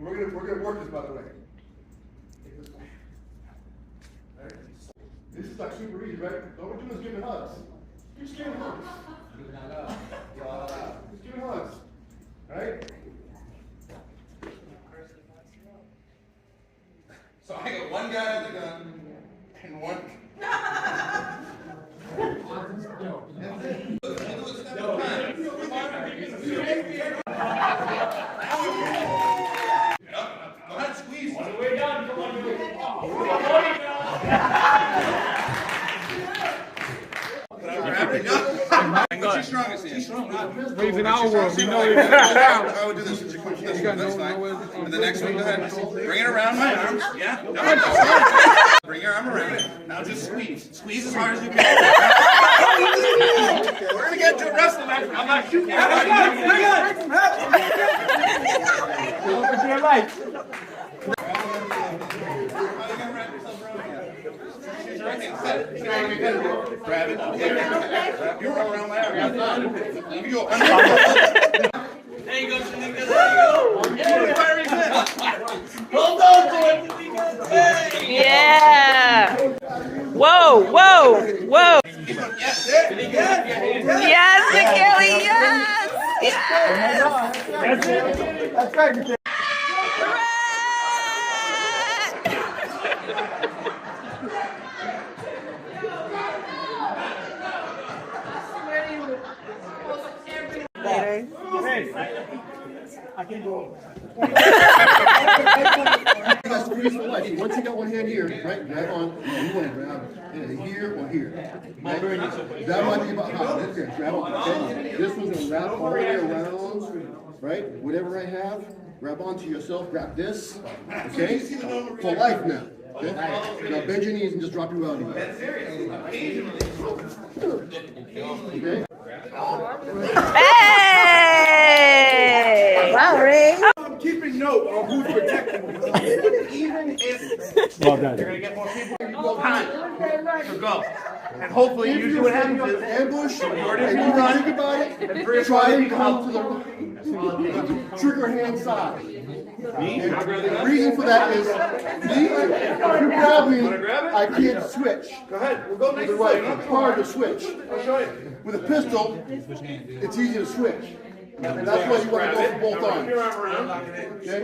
We're gonna work this, by the way. This is like super easy, right? All we're doing is giving hugs. Just giving hugs. Just giving hugs. Right? So I got one guy with a gun and one. Go ahead, squeeze. On the way down, come on, What's your strongest hand? He's in our world. We know he's I would do this. This one, that's fine. And the next one, go ahead. Bring it around my arms. Yeah. No, bring your arm around it. Now just squeeze. Squeeze as hard as you can. We're gonna get to a wrestling match. I'm not shooting. Open to your life. Grab it. You're around my arm. There you go. There you go. Hold on to it. Yeah. Whoa, whoa, whoa. Yes, Yes, Achilles, yes. Yes. That's it. That's right. Later. Hey, I can go. Once you got one hand here, right, grab on, you want to grab here or here. Right? Grab on to about how, this here, grab on, okay? This one's going to wrap all the way around, right? Whatever I have, grab onto yourself, grab this, okay? For life now. Okay? Now bend your knees and just drop your well knee. Okay? Hey! Wow, Ray. I'm keeping note of who's protecting me. Even if Well done. you're going to get more people, you go time. So go. And hopefully usually what happens is ambush, and you think about it, try and come to the trigger hand side. And the reason for that is, me, if you grab me, I can't switch. Go ahead, we'll go next to the right. It's hard to switch. I'll show you. With a pistol, it's easy to switch. And that's why you want to go for both arms. Okay?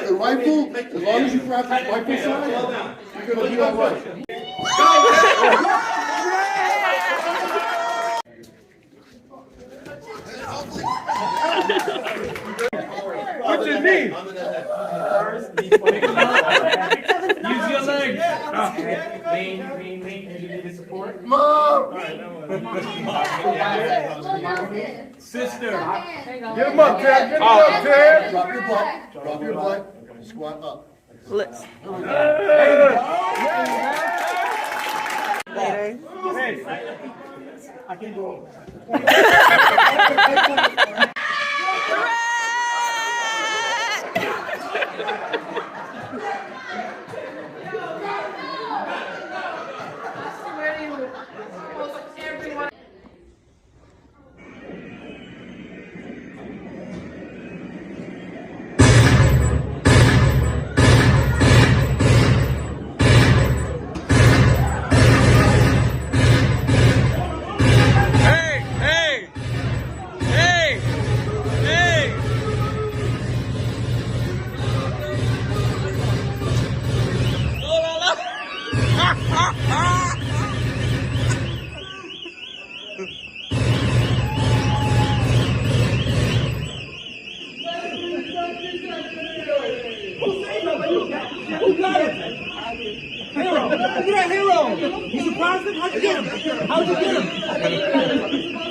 The rifle, as long as you grab the rifle side, you're going to be all right. What's your knee? Use your legs. Lean. You need the support. Mom! Sister. Get him up, Ted. Get him up, Ted. Drop your butt. Drop your butt. Squat up. Let's. Hey, I can go. Hero! Look at that hero! You surprised him? How'd you get him?